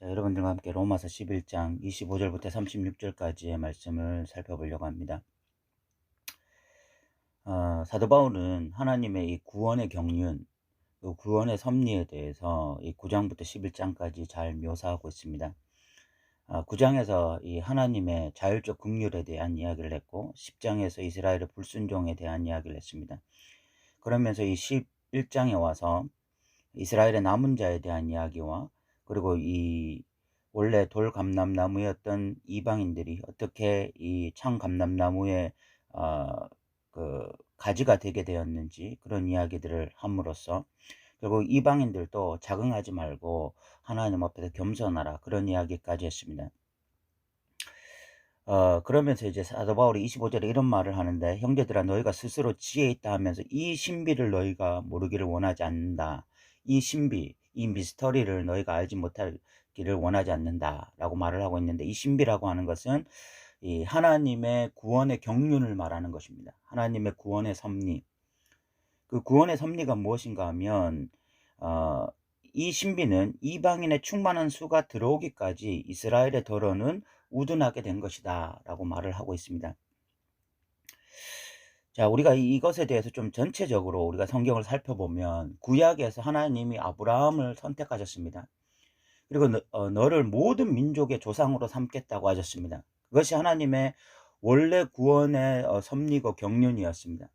자, 여러분들과 함께 로마서 11장 25절부터 36절까지의 말씀을 살펴보려고 합니다. 사도 바울은 하나님의 이 구원의 경륜, 그 구원의 섭리에 대해서 이 9장부터 11장까지 잘 묘사하고 있습니다. 9장에서 이 하나님의 자율적 긍휼에 대한 이야기를 했고 10장에서 이스라엘의 불순종에 대한 이야기를 했습니다. 그러면서 이 11장에 와서 이스라엘의 남은 자에 대한 이야기와 그리고 이 원래 돌 감람나무였던 이방인들이 어떻게 이 창 감람나무의 그 가지가 되게 되었는지 그런 이야기들을 함으로써 결국 이방인들도 자긍하지 말고 하나님 앞에서 겸손하라 그런 이야기까지 했습니다. 그러면서 이제 사도 바울이 25절에 이런 말을 하는데, 형제들아 너희가 스스로 지혜 있다 하면서 이 신비를 너희가 모르기를 원하지 않는다. 이 신비, 이 미스터리를 너희가 알지 못하기를 원하지 않는다라고 말을 하고 있는데, 이 신비라고 하는 것은 이 하나님의 구원의 경륜을 말하는 것입니다. 하나님의 구원의 섭리. 그 구원의 섭리가 무엇인가 하면 이 신비는 이방인의 충만한 수가 들어오기까지 이스라엘의 더러는 우둔하게 된 것이다 라고 말을 하고 있습니다. 자, 우리가 이것에 대해서 좀 전체적으로 우리가 성경을 살펴보면 구약에서 하나님이 아브라함을 선택하셨습니다. 그리고 너를 모든 민족의 조상으로 삼겠다고 하셨습니다. 그것이 하나님의 원래 구원의 섭리고 경륜이었습니다.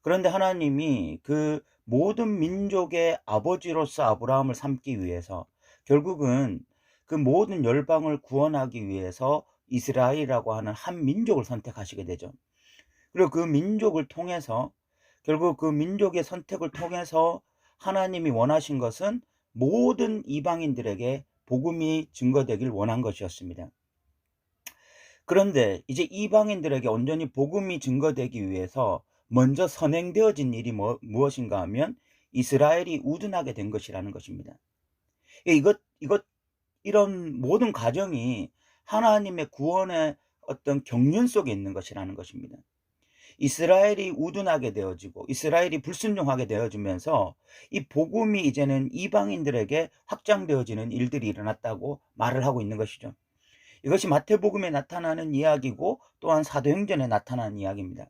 그런데 하나님이 그 모든 민족의 아버지로서 아브라함을 삼기 위해서 결국은 그 모든 열방을 구원하기 위해서 이스라엘이라고 하는 한 민족을 선택하시게 되죠. 그리고 그 민족을 통해서 결국 그 민족의 선택을 통해서 하나님이 원하신 것은 모든 이방인들에게 복음이 증거되길 원한 것이었습니다. 그런데 이제 이방인들에게 온전히 복음이 증거되기 위해서 먼저 선행되어진 일이 무엇인가 하면 이스라엘이 우둔하게 된 것이라는 것입니다. 이런 모든 과정이 하나님의 구원의 어떤 경륜 속에 있는 것이라는 것입니다. 이스라엘이 우둔하게 되어지고 이스라엘이 불순종하게 되어지면서 이 복음이 이제는 이방인들에게 확장되어지는 일들이 일어났다고 말을 하고 있는 것이죠. 이것이 마태복음에 나타나는 이야기고 또한 사도행전에 나타나는 이야기입니다.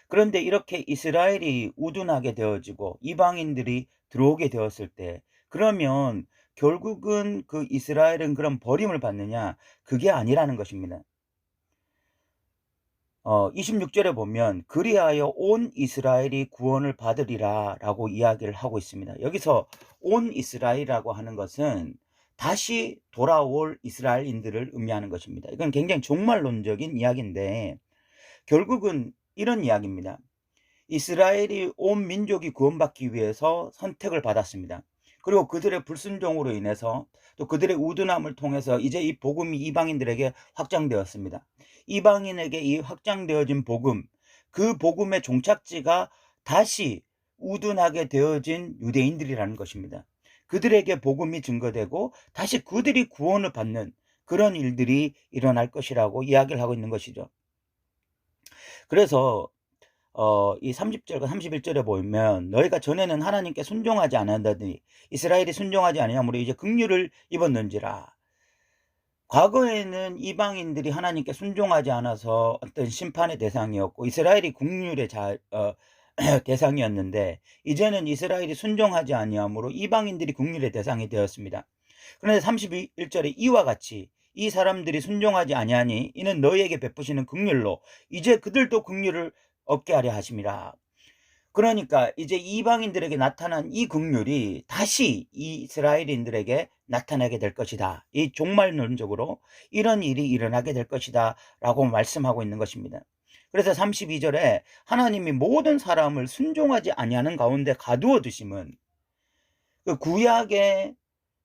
그런데 이렇게 이스라엘이 우둔하게 되어지고 이방인들이 들어오게 되었을 때 그러면 결국은 그 이스라엘은 그런 버림을 받느냐? 그게 아니라는 것입니다. 26절에 보면 그리하여 온 이스라엘이 구원을 받으리라 라고 이야기를 하고 있습니다. 여기서 온 이스라엘이라고 하는 것은 다시 돌아올 이스라엘인들을 의미하는 것입니다. 이건 굉장히 종말론적인 이야기인데 결국은 이런 이야기입니다. 이스라엘이 온 민족이 구원받기 위해서 선택을 받았습니다. 그리고 그들의 불순종으로 인해서 또 그들의 우둔함을 통해서 이제 이 복음이 이방인들에게 확장되었습니다. 이방인에게 이 확장되어진 복음, 그 복음의 종착지가 다시 우둔하게 되어진 유대인들이라는 것입니다. 그들에게 복음이 증거되고 다시 그들이 구원을 받는 그런 일들이 일어날 것이라고 이야기를 하고 있는 것이죠. 그래서 이 30절과 31절에 보면 너희가 전에는 하나님께 순종하지 않았다더니 이스라엘이 순종하지 아니하므로 이제 긍휼을 입었는지라. 과거에는 이방인들이 하나님께 순종하지 않아서 어떤 심판의 대상이었고 이스라엘이 긍휼의 대상이었는데 이제는 이스라엘이 순종하지 아니하므로 이방인들이 긍휼의 대상이 되었습니다. 그런데 31절에 이와 같이 이 사람들이 순종하지 아니하니 이는 너희에게 베푸시는 긍휼로 이제 그들도 긍휼을 얻게 하려 하심이라. 그러니까 이제 이방인들에게 나타난 이 긍휼이 다시 이스라엘인들에게 나타나게 될 것이다. 이 종말론적으로 이런 일이 일어나게 될 것이다 라고 말씀하고 있는 것입니다. 그래서 32절에 하나님이 모든 사람을 순종하지 아니하는 가운데 가두어 두심은 그 구약의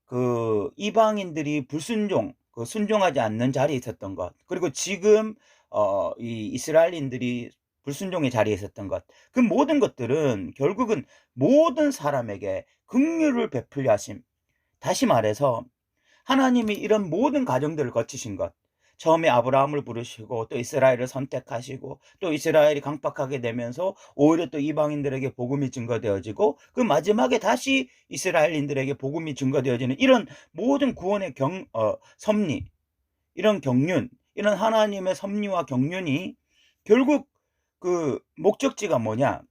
그 이방인들이 순종하지 않는 자리에 있었던 것, 그리고 지금 이 이스라엘인들이 불순종의 자리에 있었던 것, 그 모든 것들은 결국은 모든 사람에게 긍휼을 베풀려 하심. 다시 말해서 하나님이 이런 모든 과정들을 거치신 것, 처음에 아브라함을 부르시고 또 이스라엘을 선택하시고 또 이스라엘이 강팍하게 되면서 오히려 또 이방인들에게 복음이 증거되어지고 그 마지막에 다시 이스라엘인들에게 복음이 증거되어지는 이런 모든 구원의 섭리, 이런 경륜, 이런 하나님의 섭리와 경륜이 결국 그 목적지가 뭐냐?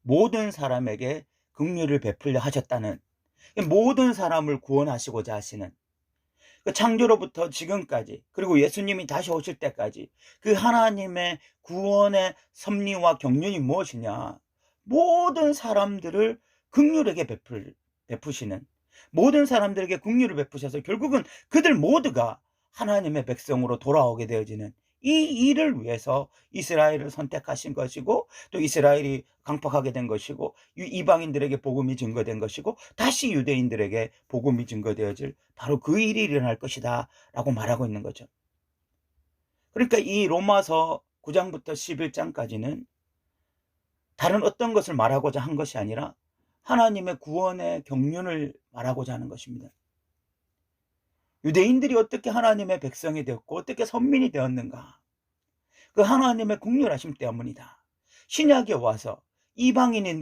모든 사람에게 긍휼을 베풀려 하셨다는, 모든 사람을 구원하시고자 하시는, 그 창조로부터 지금까지 그리고 예수님이 다시 오실 때까지 그 하나님의 구원의 섭리와 경륜이 무엇이냐? 모든 사람들을 긍휼하게 베푸시는, 모든 사람들에게 긍휼을 베푸셔서 결국은 그들 모두가 하나님의 백성으로 돌아오게 되어지는 이 일을 위해서 이스라엘을 선택하신 것이고 또 이스라엘이 강팍하게 된 것이고 이방인들에게 복음이 증거된 것이고 다시 유대인들에게 복음이 증거되어질 바로 그 일이 일어날 것이다 라고 말하고 있는 거죠. 그러니까 이 로마서 9장부터 11장까지는 다른 어떤 것을 말하고자 한 것이 아니라 하나님의 구원의 경륜을 말하고자 하는 것입니다. 유대인들이 어떻게 하나님의 백성이 되었고 어떻게 선민이 되었는가? 그 하나님의 긍휼하심 때문이다. 신약에 와서 이방인인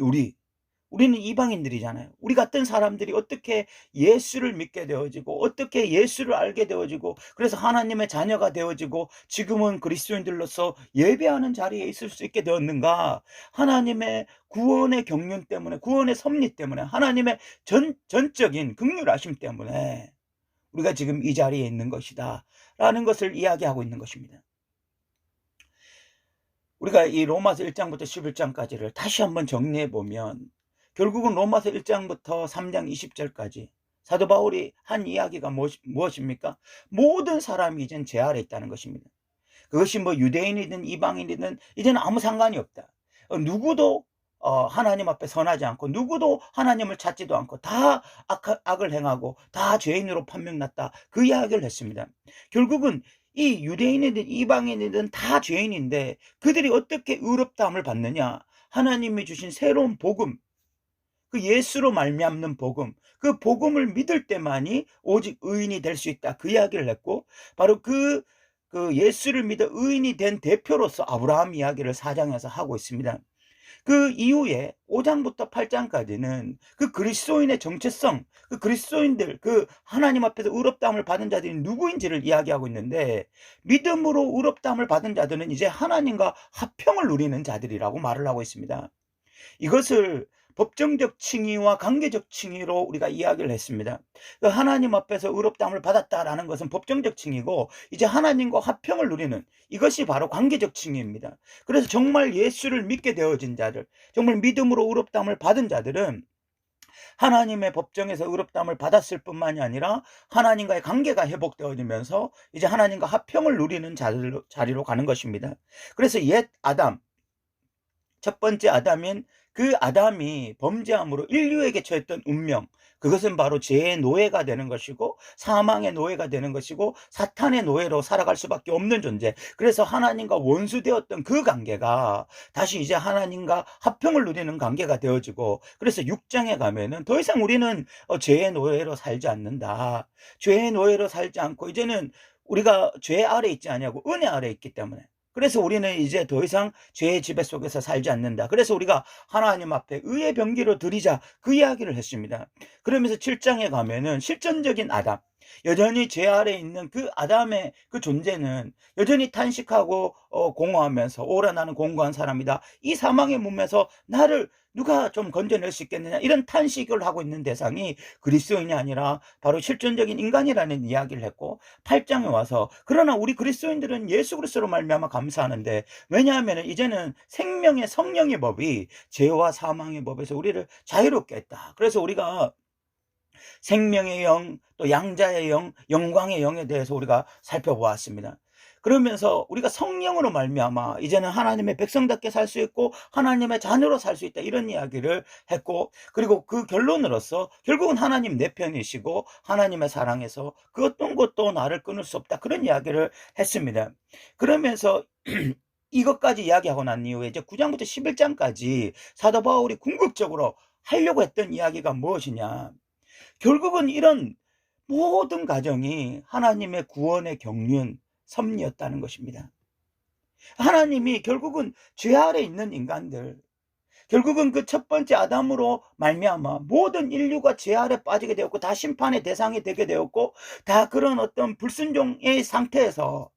우리는 이방인들이잖아요. 우리 같은 사람들이 어떻게 예수를 믿게 되어지고 어떻게 예수를 알게 되어지고 그래서 하나님의 자녀가 되어지고 지금은 그리스도인들로서 예배하는 자리에 있을 수 있게 되었는가? 하나님의 구원의 경륜 때문에, 구원의 섭리 때문에, 하나님의 전적인 긍휼하심 때문에 우리가 지금 이 자리에 있는 것이다 라는 것을 이야기하고 있는 것입니다. 우리가 이 로마서 1장부터 11장까지를 다시 한번 정리해 보면 결국은 로마서 1장부터 3장 20절까지 사도 바울이 한 이야기가 무엇입니까? 모든 사람이 이젠 죄 아래 있다는 것입니다. 그것이 뭐 유대인이든 이방인이든 이제는 아무 상관이 없다. 누구도 하나님 앞에 선하지 않고 누구도 하나님을 찾지도 않고 다 악을 행하고 다 죄인으로 판명났다. 그 이야기를 했습니다. 결국은 이 유대인이든 이방인이든 다 죄인인데 그들이 어떻게 의롭다함을 받느냐? 하나님이 주신 새로운 복음, 그 예수로 말미암는 복음, 그 복음을 믿을 때만이 오직 의인이 될 수 있다. 그 이야기를 했고 바로 그 예수를 믿어 의인이 된 대표로서 아브라함 이야기를 4장에서 하고 있습니다. 그 이후에 5장부터 8장까지는 그 그리스도인의 정체성, 그 그리스도인들, 그 하나님 앞에서 의롭다함을 받은 자들이 누구인지를 이야기하고 있는데 믿음으로 의롭다함을 받은 자들은 이제 하나님과 화평을 누리는 자들이라고 말을 하고 있습니다. 이것을 법정적 칭의와 관계적 칭의로 우리가 이야기를 했습니다. 하나님 앞에서 의롭다함을 받았다라는 것은 법정적 칭의고 이제 하나님과 화평을 누리는 이것이 바로 관계적 칭의입니다. 그래서 정말 예수를 믿게 되어진 자들, 정말 믿음으로 의롭다함을 받은 자들은 하나님의 법정에서 의롭다함을 받았을 뿐만이 아니라 하나님과의 관계가 회복되어지면서 이제 하나님과 화평을 누리는 자리로 가는 것입니다. 그래서 옛 아담, 첫 번째 아담인 그 아담이 범죄함으로 인류에게 처했던 운명, 그것은 바로 죄의 노예가 되는 것이고 사망의 노예가 되는 것이고 사탄의 노예로 살아갈 수밖에 없는 존재, 그래서 하나님과 원수되었던 그 관계가 다시 이제 하나님과 화평을 누리는 관계가 되어지고 그래서 6장에 가면은 더 이상 우리는 죄의 노예로 살지 않는다. 죄의 노예로 살지 않고 이제는 우리가 죄 아래 있지 아니하고 은혜 아래 있기 때문에 그래서 우리는 이제 더 이상 죄의 지배 속에서 살지 않는다. 그래서 우리가 하나님 앞에 의의 병기로 드리자 그 이야기를 했습니다. 그러면서 7장에 가면은 실존적인 아담, 여전히 죄 아래 있는 그 아담의 그 존재는 여전히 탄식하고 공허하면서 오라 나는 공고한 사람이다. 이 사망의 몸에서 나를 누가 좀 건져낼 수 있겠느냐 이런 탄식을 하고 있는 대상이 그리스도인이 아니라 바로 실존적인 인간이라는 이야기를 했고 8장에 와서 그러나 우리 그리스도인들은 예수 그리스도로 말미암아 감사하는데 왜냐하면 이제는 생명의 성령의 법이 죄와 사망의 법에서 우리를 자유롭게 했다. 그래서 우리가 생명의 영, 또 양자의 영, 영광의 영에 대해서 우리가 살펴보았습니다. 그러면서 우리가 성령으로 말미암아 이제는 하나님의 백성답게 살 수 있고 하나님의 자녀로 살 수 있다 이런 이야기를 했고 그리고 그 결론으로서 결국은 하나님 내 편이시고 하나님의 사랑에서 그 어떤 것도 나를 끊을 수 없다 그런 이야기를 했습니다. 그러면서 이것까지 이야기하고 난 이후에 이제 9장부터 11장까지 사도 바울이 궁극적으로 하려고 했던 이야기가 무엇이냐, 결국은 이런 모든 가정이 하나님의 구원의 경륜, 섭리였다는 것입니다. 하나님이 결국은 죄 아래 있는 인간들, 결국은 그 첫 번째 아담으로 말미암아 모든 인류가 죄 아래 빠지게 되었고 다 심판의 대상이 되게 되었고 다 그런 어떤 불순종의 상태에서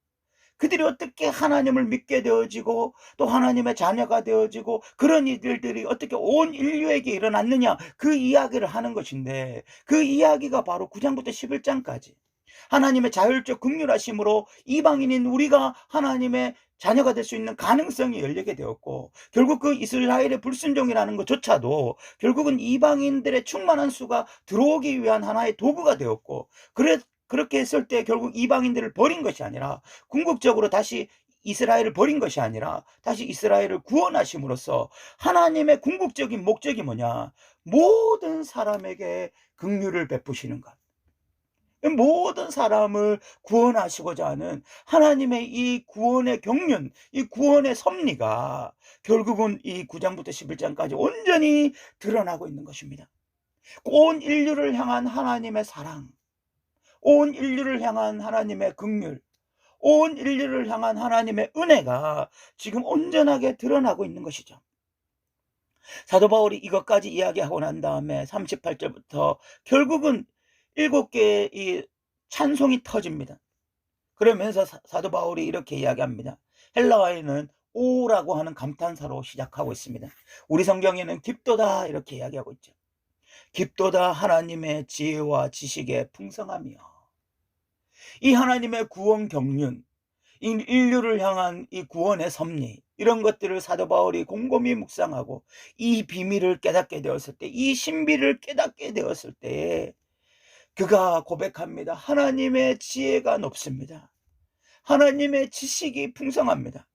그들이 어떻게 하나님을 믿게 되어지고 또 하나님의 자녀가 되어지고 그런 일들이 어떻게 온 인류에게 일어났느냐, 그 이야기를 하는 것인데, 그 이야기가 바로 9장부터 11장까지 하나님의 자율적 긍휼하심으로 이방인인 우리가 하나님의 자녀가 될 수 있는 가능성이 열리게 되었고, 결국 그 이스라엘의 불순종이라는 것조차도 결국은 이방인들의 충만한 수가 들어오기 위한 하나의 도구가 되었고, 그렇게 했을 때 결국 이방인들을 버린 것이 아니라 궁극적으로 다시 이스라엘을 버린 것이 아니라 다시 이스라엘을 구원하심으로써 하나님의 궁극적인 목적이 뭐냐, 모든 사람에게 긍휼을 베푸시는 것, 모든 사람을 구원하시고자 하는 하나님의 이 구원의 경륜, 이 구원의 섭리가 결국은 이 9장부터 11장까지 온전히 드러나고 있는 것입니다. 온 인류를 향한 하나님의 사랑, 온 인류를 향한 하나님의 긍휼, 온 인류를 향한 하나님의 은혜가 지금 온전하게 드러나고 있는 것이죠. 사도 바울이 이것까지 이야기하고 난 다음에 38절부터 결국은 7개의 이 찬송이 터집니다. 그러면서 사도 바울이 이렇게 이야기합니다. 헬라어에는 오라고 하는 감탄사로 시작하고 있습니다. 우리 성경에는 깊도다 이렇게 이야기하고 있죠. 깊도다 하나님의 지혜와 지식의 풍성함이요. 이 하나님의 구원 경륜, 인류를 향한 이 구원의 섭리, 이런 것들을 사도 바울이 곰곰이 묵상하고 이 비밀을 깨닫게 되었을 때, 이 신비를 깨닫게 되었을 때 그가 고백합니다. 하나님의 지혜가 높습니다. 하나님의 지식이 풍성합니다.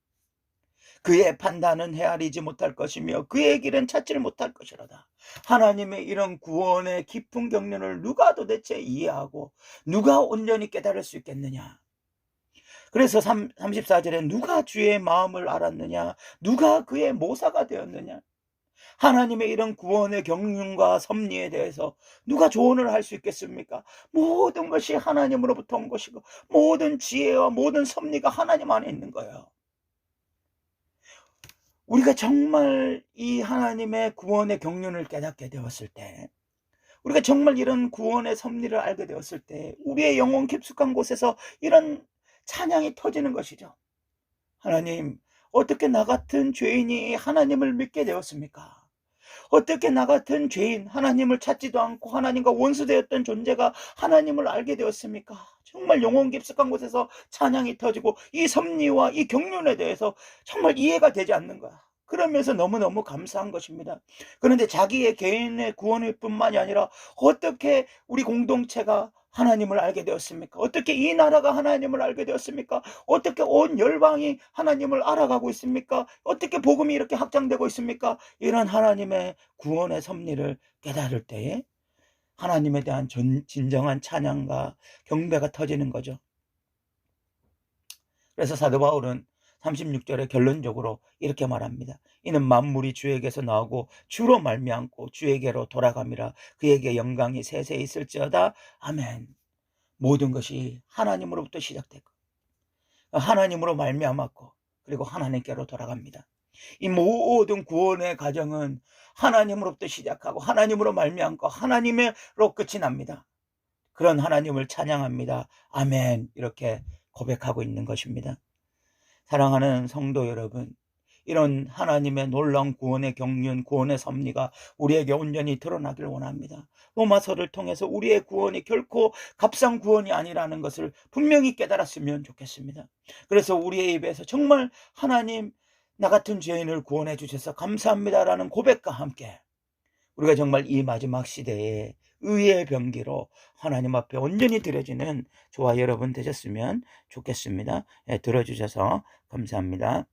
그의 판단은 헤아리지 못할 것이며 그의 길은 찾지를 못할 것이로다. 하나님의 이런 구원의 깊은 경륜을 누가 도대체 이해하고 누가 온전히 깨달을 수 있겠느냐. 그래서 34절에 누가 주의 마음을 알았느냐, 누가 그의 모사가 되었느냐. 하나님의 이런 구원의 경륜과 섭리에 대해서 누가 조언을 할 수 있겠습니까? 모든 것이 하나님으로부터 온 것이고 모든 지혜와 모든 섭리가 하나님 안에 있는 거예요. 우리가 정말 이 하나님의 구원의 경륜을 깨닫게 되었을 때, 우리가 정말 이런 구원의 섭리를 알게 되었을 때 우리의 영혼 깊숙한 곳에서 이런 찬양이 터지는 것이죠. 하나님, 어떻게 나 같은 죄인이 하나님을 믿게 되었습니까? 어떻게 나 같은 죄인, 하나님을 찾지도 않고 하나님과 원수되었던 존재가 하나님을 알게 되었습니까? 정말 영혼 깊숙한 곳에서 찬양이 터지고 이 섭리와 이 경륜에 대해서 정말 이해가 되지 않는 거야. 그러면서 너무너무 감사한 것입니다. 그런데 자기의 개인의 구원일 뿐만이 아니라 어떻게 우리 공동체가 하나님을 알게 되었습니까? 어떻게 이 나라가 하나님을 알게 되었습니까? 어떻게 온 열방이 하나님을 알아가고 있습니까? 어떻게 복음이 이렇게 확장되고 있습니까? 이런 하나님의 구원의 섭리를 깨달을 때에 하나님에 대한 진정한 찬양과 경배가 터지는 거죠. 그래서 사도 바울은 36절에 결론적으로 이렇게 말합니다. 이는 만물이 주에게서 나오고 주로 말미암고 주에게로 돌아감이라. 그에게 영광이 세세 있을지어다. 아멘. 모든 것이 하나님으로부터 시작되고 하나님으로 말미암았고 그리고 하나님께로 돌아갑니다. 이 모든 구원의 과정은 하나님으로부터 시작하고 하나님으로 말미암고 하나님으로 끝이 납니다. 그런 하나님을 찬양합니다. 아멘. 이렇게 고백하고 있는 것입니다. 사랑하는 성도 여러분, 이런 하나님의 놀라운 구원의 경륜, 구원의 섭리가 우리에게 온전히 드러나길 원합니다. 로마서를 통해서 우리의 구원이 결코 값싼 구원이 아니라는 것을 분명히 깨달았으면 좋겠습니다. 그래서 우리의 입에서 정말 하나님, 나 같은 죄인을 구원해 주셔서 감사합니다라는 고백과 함께 우리가 정말 이 마지막 시대에 의의 병기로 하나님 앞에 온전히 드려지는 저와 여러분 되셨으면 좋겠습니다. 들어주셔서 감사합니다.